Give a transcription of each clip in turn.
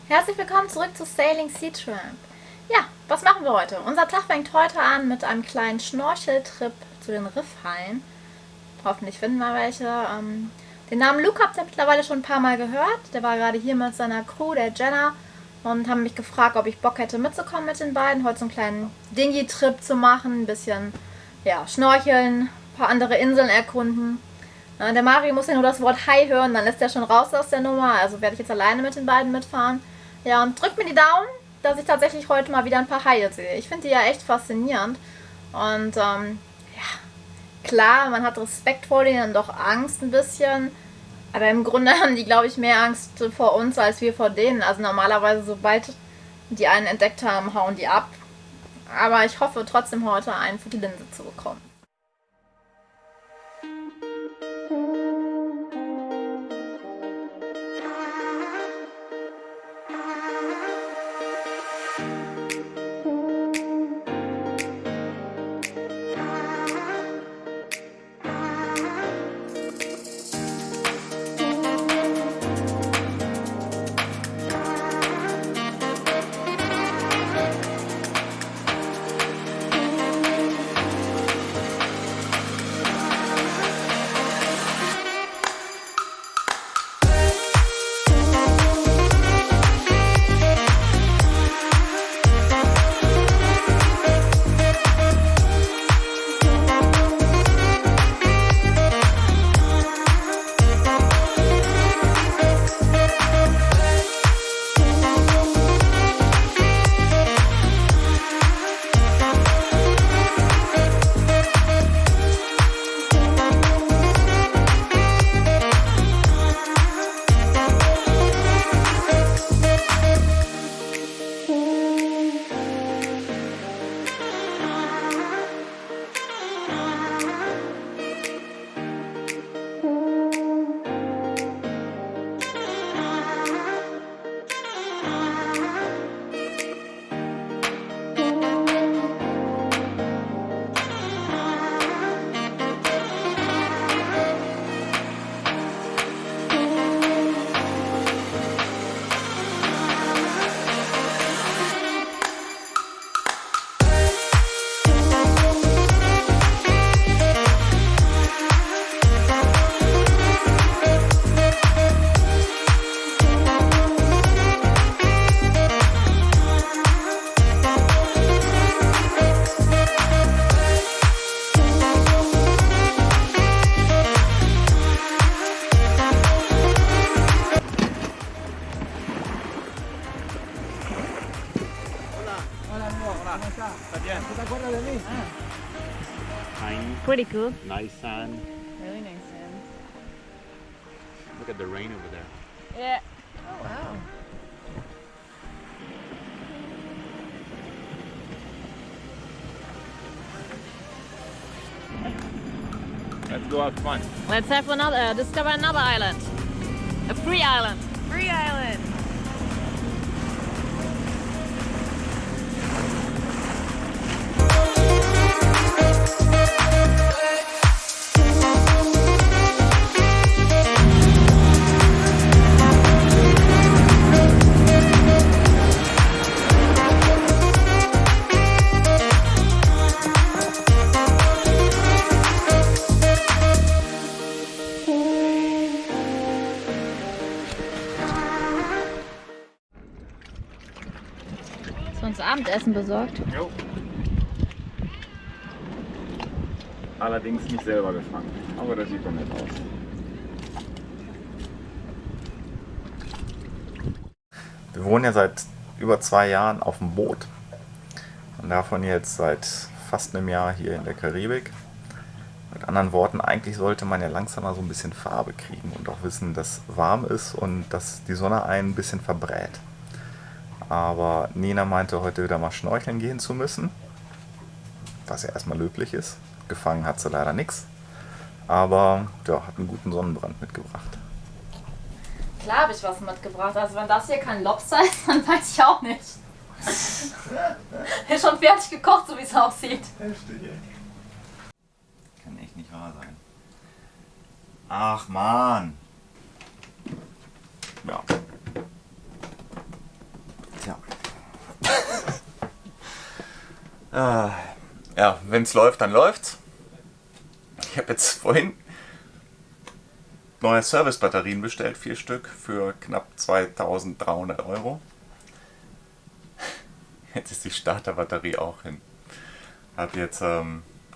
Herzlich willkommen zurück zu Sailing Sea Tramp. Ja, was machen wir heute? Unser Tag fängt heute an mit einem kleinen Schnorcheltrip zu den Riffhallen. Hoffentlich finden wir welche. Den Namen Luke habt ihr mittlerweile schon ein paar Mal gehört. Der war gerade hier mit seiner Crew, der Jenna, und haben mich gefragt, ob ich Bock hätte mitzukommen mit den beiden. Heute so einen kleinen Dingy-Trip zu machen, ein bisschen schnorcheln, ein paar andere Inseln erkunden. Der Mario muss ja nur das Wort Hi hören, dann ist er schon raus aus der Nummer. Also werde ich jetzt alleine mit den beiden mitfahren. Ja, und drückt mir die Daumen, dass ich tatsächlich heute mal wieder ein paar Haie sehe. Ich finde die ja echt faszinierend. Und klar, man hat Respekt vor denen und doch Angst ein bisschen. Aber im Grunde haben die, glaube ich, mehr Angst vor uns als wir vor denen. Also normalerweise, sobald die einen entdeckt haben, hauen die ab. Aber ich hoffe trotzdem heute einen für die Linse zu bekommen. Pretty cool. Nice sand. Really nice sand. Look at the rain over there. Yeah. Oh wow. Let's go have fun. Let's have discover another island. A free island. Free Island. Hast du uns Abendessen besorgt? Jo. Allerdings nicht selber gefangen, aber das sieht doch nett aus. Wir wohnen ja seit über 2 Jahren auf dem Boot und davon jetzt seit fast einem Jahr hier in der Karibik. Mit anderen Worten, eigentlich sollte man ja langsam mal so ein bisschen Farbe kriegen und auch wissen, dass warm ist und dass die Sonne einen ein bisschen verbrät. Aber Nina meinte, heute wieder mal schnorcheln gehen zu müssen, was ja erstmal löblich ist. Gefangen hat sie leider nichts, aber ja, hat einen guten Sonnenbrand mitgebracht. Klar habe ich was mitgebracht. Also wenn das hier kein Lobster ist, dann weiß ich auch nicht. Ist schon fertig gekocht, so wie es aussieht. Kann echt nicht wahr sein. Ach man. Ja. Ja, wenn es läuft, dann läuft's. Ich habe jetzt vorhin neue Servicebatterien bestellt, 4 Stück für knapp 2.300 Euro. Jetzt ist die Starterbatterie auch hin.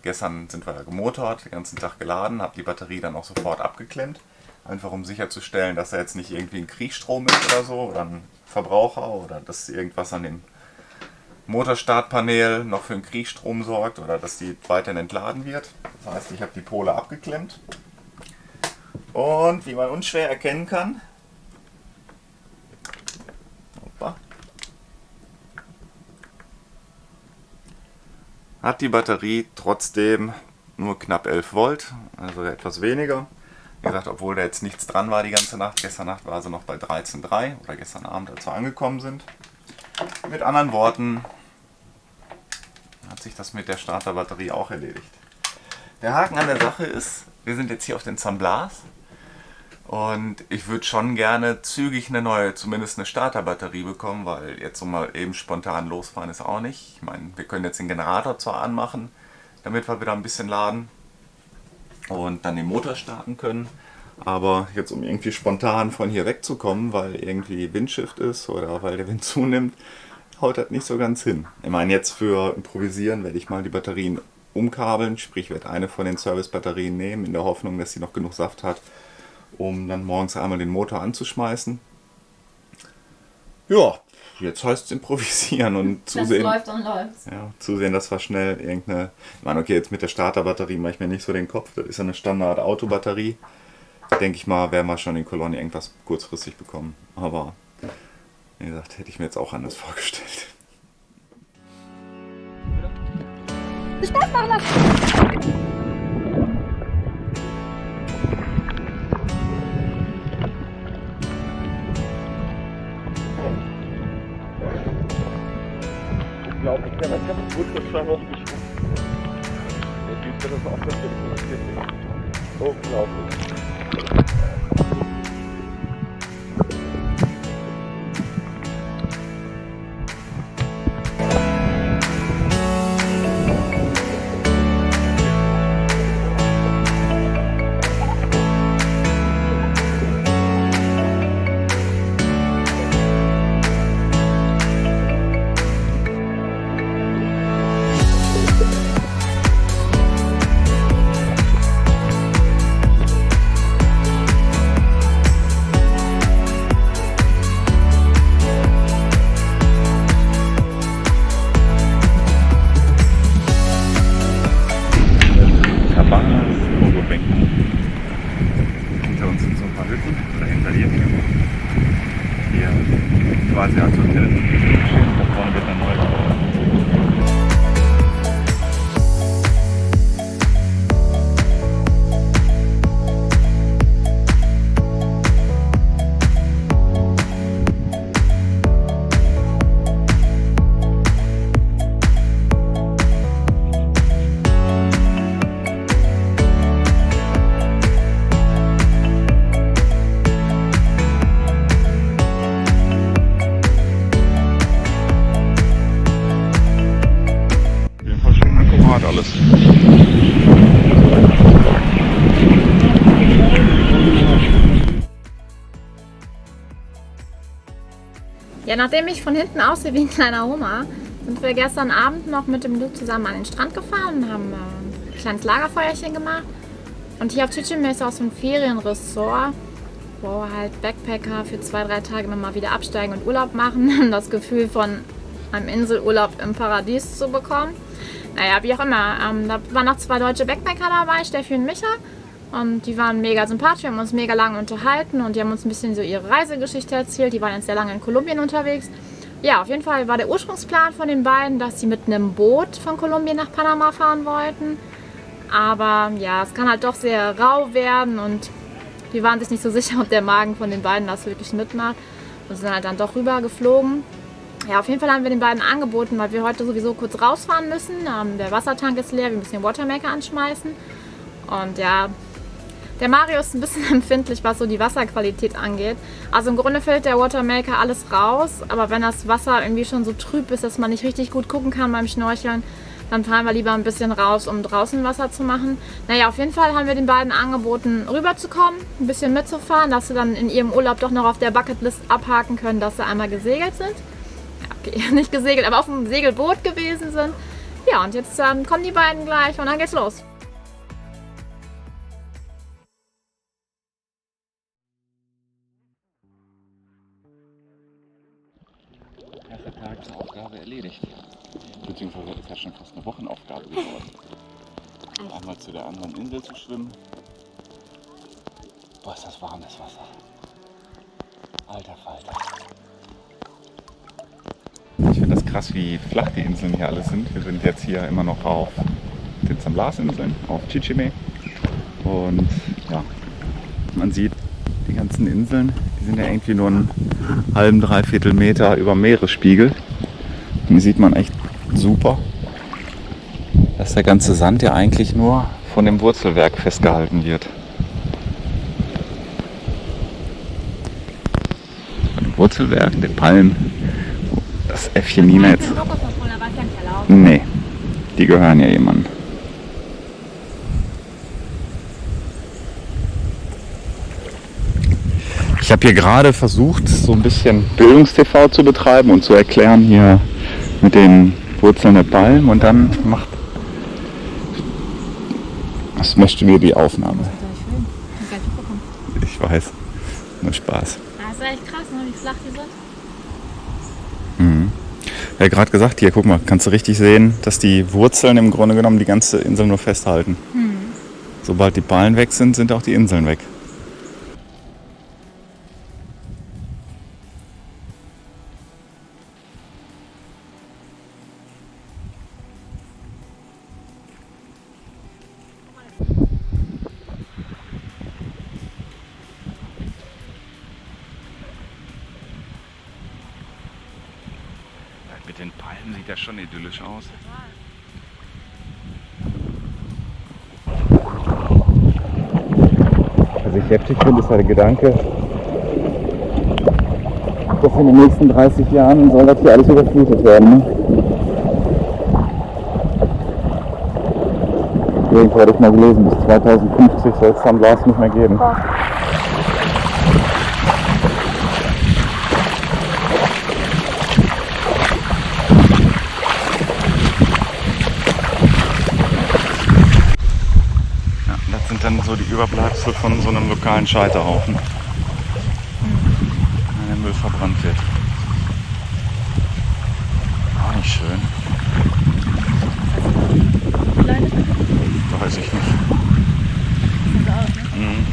Gestern sind wir gemotort, den ganzen Tag geladen, habe die Batterie dann auch sofort abgeklemmt. Einfach um sicherzustellen, dass da jetzt nicht irgendwie ein Kriechstrom ist oder so, oder ein Verbraucher, oder dass irgendwas an dem Motorstartpanel noch für einen Kriechstrom sorgt, oder dass die weiterhin entladen wird. Das heißt, ich habe die Pole abgeklemmt. Und wie man unschwer erkennen kann, hat die Batterie trotzdem nur knapp 11 Volt, also etwas weniger. Wie gesagt, obwohl da jetzt nichts dran war die ganze Nacht. Gestern Nacht war sie noch bei 13,3 oder gestern Abend, als wir angekommen sind. Mit anderen Worten hat sich das mit der Starterbatterie auch erledigt. Der Haken an der Sache ist, wir sind jetzt hier auf den San Blas und ich würde schon gerne zügig eine neue, zumindest eine Starterbatterie bekommen, weil jetzt so mal eben spontan losfahren ist auch nicht. Ich meine, wir können jetzt den Generator zwar anmachen, damit wir wieder ein bisschen laden und dann den Motor starten können, aber jetzt um irgendwie spontan von hier wegzukommen, weil irgendwie Windshift ist oder weil der Wind zunimmt, haut das nicht so ganz hin. Ich meine, jetzt für Improvisieren werde ich mal die Batterien umkabeln, sprich werde eine von den Servicebatterien nehmen, in der Hoffnung, dass sie noch genug Saft hat, um dann morgens einmal den Motor anzuschmeißen. Ja, jetzt heißt es improvisieren und zusehen. läuft, dann läuft's. Ja, zusehen, dass wir schnell irgendeine. Ich meine, okay, jetzt mit der Starterbatterie mache ich mir nicht so den Kopf. Das ist ja eine Standard-Autobatterie. Denke ich mal, werden wir schon in Cologne irgendwas kurzfristig bekommen. Aber wie gesagt, hätte ich mir jetzt auch anders vorgestellt. Spaß machen lassen! Unglaublich, der hat ganz gut das schon richtig. Der Typ, der das auch das unglaublich. Hinter uns sind so ein paar Hütten, dahinter die hier quasi als Hotel. Da vorne wird dann neu gebaut. Alles. Ja, nachdem ich von hinten aussehe wie ein kleiner Hummer, sind wir gestern Abend noch mit dem Luke zusammen an den Strand gefahren und haben ein kleines Lagerfeuerchen gemacht. Und hier auf Chichime ist auch so ein Ferienressort, wo halt Backpacker für 2-3 Tage immer mal wieder absteigen und Urlaub machen, um das Gefühl von einem Inselurlaub im Paradies zu bekommen. Naja, wie auch immer, da waren noch 2 deutsche Backpacker dabei, Steffi und Micha. Und die waren mega sympathisch, wir haben uns mega lange unterhalten und die haben uns ein bisschen so ihre Reisegeschichte erzählt. Die waren jetzt sehr lange in Kolumbien unterwegs. Ja, auf jeden Fall war der Ursprungsplan von den beiden, dass sie mit einem Boot von Kolumbien nach Panama fahren wollten. Aber ja, es kann halt doch sehr rau werden und die waren sich nicht so sicher, ob der Magen von den beiden das wirklich mitmacht. Und sind halt dann doch rüber geflogen. Ja, auf jeden Fall haben wir den beiden angeboten, weil wir heute sowieso kurz rausfahren müssen. Der Wassertank ist leer, wir müssen den Watermaker anschmeißen. Und ja, der Mario ist ein bisschen empfindlich, was so die Wasserqualität angeht. Also im Grunde fällt der Watermaker alles raus, aber wenn das Wasser irgendwie schon so trüb ist, dass man nicht richtig gut gucken kann beim Schnorcheln, dann fahren wir lieber ein bisschen raus, um draußen Wasser zu machen. Naja, auf jeden Fall haben wir den beiden angeboten, rüberzukommen, ein bisschen mitzufahren, dass sie dann in ihrem Urlaub doch noch auf der Bucketlist abhaken können, dass sie einmal gesegelt sind. Ja, okay, nicht gesegelt, aber auf dem Segelboot gewesen sind. Ja, und jetzt kommen die beiden gleich und dann geht's los. Erster Tagesaufgabe erledigt. Beziehungsweise ist ja schon fast eine Wochenaufgabe geworden. Einmal zu der anderen Insel zu schwimmen. Boah, ist das warm, das Wasser. Alter Falter. Ich finde das krass, wie flach die Inseln hier alle sind. Wir sind jetzt hier immer noch auf den San Blas-Inseln, auf Chichime. Und ja, man sieht die ganzen Inseln, die sind ja irgendwie nur einen halben, dreiviertel Meter über Meeresspiegel. Und hier sieht man echt super, dass der ganze Sand ja eigentlich nur von dem Wurzelwerk festgehalten wird. Von dem Wurzelwerk, den Palmen, das Äffchen-Netz. Nee, die gehören ja jemandem. Ich habe hier gerade versucht, so ein bisschen Bildungstv zu betreiben und zu erklären hier mit den Wurzeln der Palmen und dann das möchte mir die Aufnahme. Ich weiß, nur Spaß. Das ist echt krass, ne, wie flach die sind. Mhm. Er hat gerade gesagt, hier guck mal, kannst du richtig sehen, dass die Wurzeln im Grunde genommen die ganze Insel nur festhalten. Sobald die Palmen weg sind, sind auch die Inseln weg. Mit den Palmen sieht das schon idyllisch aus. Was ich heftig finde, ist der Gedanke, dass in den nächsten 30 Jahren soll das hier alles überflutet werden. Ne? Irgendwo hatte ich mal gelesen, bis 2050 soll es San Blas nicht mehr geben. Dann so die Überbleibsel von so einem lokalen Scheiterhaufen, wenn der Müll verbrannt wird. Auch nicht schön. Weiß ich nicht. Mhm.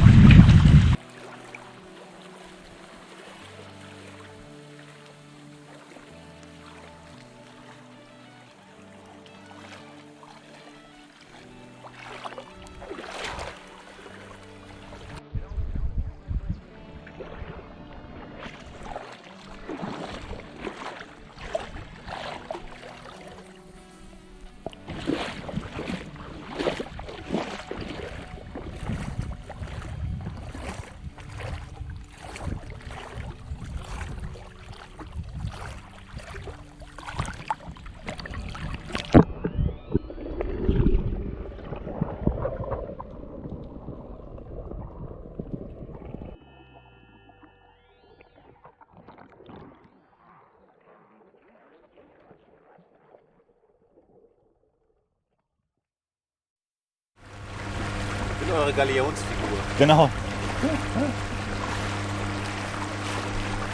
Eure Galionsfigur. Genau.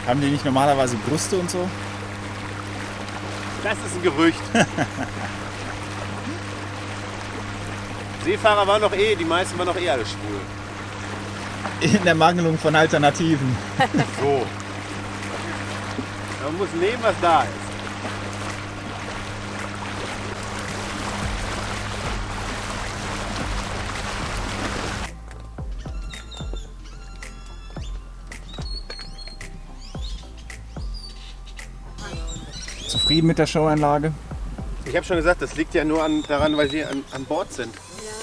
Haben die nicht normalerweise Brüste und so? Das ist ein Gerücht. Seefahrer waren die meisten waren noch alle schwul. In der Mangelung von Alternativen. So. Man muss nehmen, was da ist. Zufrieden mit der Showanlage? Ich habe schon gesagt, das liegt ja nur daran, weil sie an Bord sind. Ja.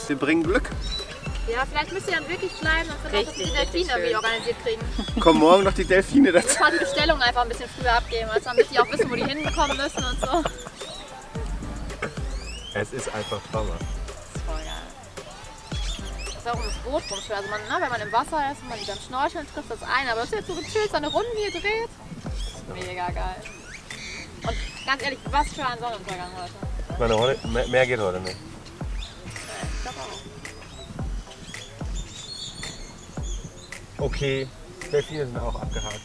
Sie bringen Glück. Ja, vielleicht müsst ihr dann wirklich bleiben, dass wir noch die Delfine irgendwie organisiert kriegen. Kommen morgen noch die Delfine dazu. Wir müssen die Bestellung einfach ein bisschen früher abgeben, also damit die auch wissen, wo die hinkommen müssen und so. Es ist einfach Hammer. Das ist voll geil. Das ist auch um das Boot rumschwimmen. Also wenn man im Wasser ist und man die beim Schnorcheln trifft, das eine. Aber dass du jetzt so gechillt seine Runden hier dreht, mega geil. Und ganz ehrlich, was für ein Sonnenuntergang heute. Ich meine, heute, mehr geht heute nicht. Ja, ich glaube auch. Okay, Delfine sind auch abgehakt.